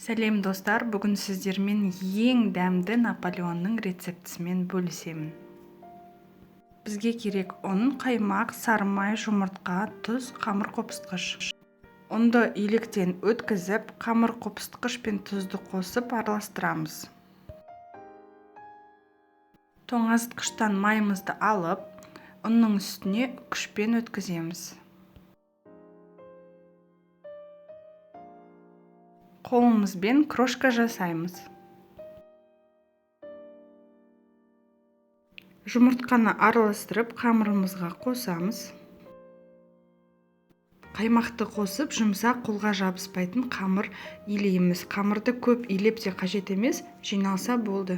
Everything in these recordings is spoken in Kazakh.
Сәлем достар, бүгін сіздермен ең дәмді Наполеонның рецептісімен бөлісемін. Бізге керек ұн, қаймақ, сары май, жұмыртқа, тұз, қамыр қопсытқыш. Ұнды електен өткізіп, қамыр қопсытқыш пен тұзды қосып араластырамыз. Тоңазытқыштан майымызды алып, ұнның үстіне күшпен өткіземіз. Қолымызбен крошка жасаймыз. Жұмыртқаны араластырып, қамырымызға қосамыз. Қаймақты қосып, жұмсақ, қолға жабыспайтын қамыр илейміз. Қамырды көп илеп те қажет емес, жиналса болды.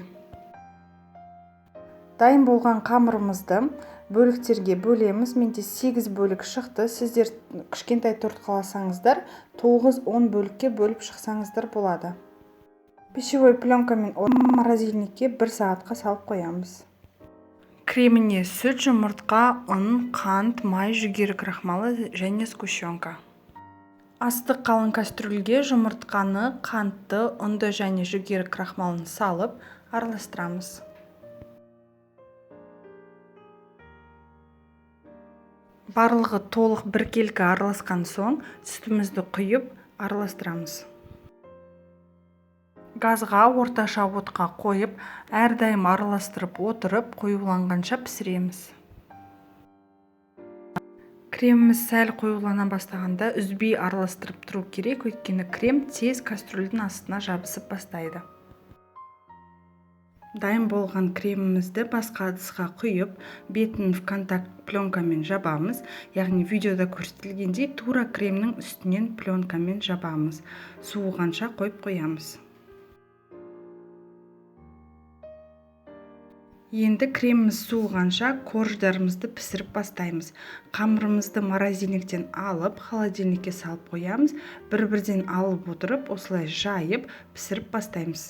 Дайын болған қамырымызды бөліктерге бөлеміз. Менде 8 бөлік шықты. Сіздер кішкентай торт қаласаңыздар, 9-10 бөлікке бөліп шықсаңыздар болады. Пищевой пленкамен морозильникке 1 сағатқа салып қоямыз. Креміне сүт, жұмыртқа, ұн, қант, май, жүгері крахмалы және сгущенка. Асты қалың кастрюльге жұмыртқаны, қантты, ұнды және жүгері крахмалын салып араластырамыз. Барлығы толық біркелкі араласқан соң, сүтімізді құйып араластырамыз. Газға орташа отқа қойып, әрдайым араластырып отырып, қоюланғанша пісіреміз. Креміміз сәл қоюлана бастағанда үзбей араластырып тұру керек, өйткені крем тез кастрюльдің астына жабысып бастайды. Дайын болған кремімізді басқа ыдысқа құйып, бетін контакт пленкамен жабамыз, яғни видеода көрсетілгендей тура кремнің үстінен пленкамен жабамыз. Суығанша қойып қоямыз. Енді креміміз суығанша корждарымызды пісіріп бастаймыз. Қамырымызды морозильниктен алып, холодильникке салып қоямыз. Бір-бірден алып отырып, осылай жайып, пісіріп бастаймыз.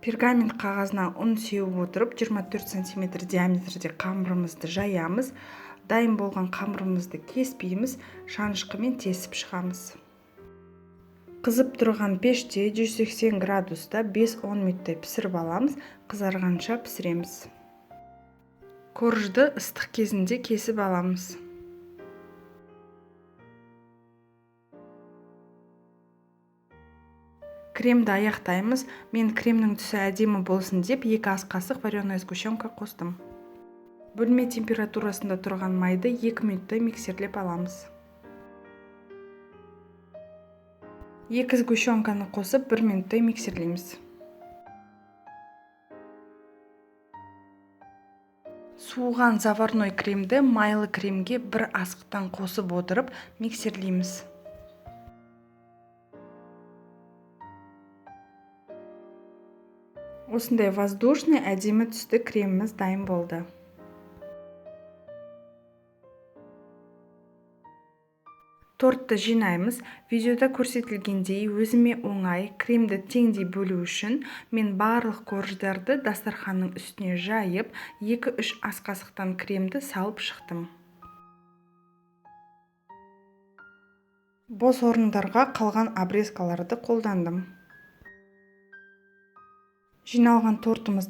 Пергамент қағазына ұн сеуіп отырып, 24 см диаметрде қамырымызды жаямыз. Дайын болған қамырымызды кеспейміз, шанышқымен тесіп шығамыз. Қызып тұрған пеште 180 градуста 5-10 минуттай пісіріп аламыз, қызарғанша пісіреміз. Коржды ыстық кезінде кесіп аламыз. Кремді аяқтаймыз. Мен кремнің түсі әдемі болсын деп 2 ас қасық вареная сгущенка қостым. Бөлме температурасында тұрған майды 2 минуттай миксерлеп аламыз. 2 сгущенканы қосып 1 минуттай миксерлейміз. Суыған заварной кремді майлы кремге 1 асықтан қосып отырып миксерлейміз. Осындай воздушный әдемі түсті креміміз дайын болды. Тортты жинаймыз. Видеода көрсетілгендей өзіме оңай кремді теңдей бөлу үшін мен барлық корждарды дастарханның үстіне жайып, 2-3 ас қасықтан кремді салып шықтым. Бос орындарға қалған обрезкаларды қолдандым. Жиналған тортымыз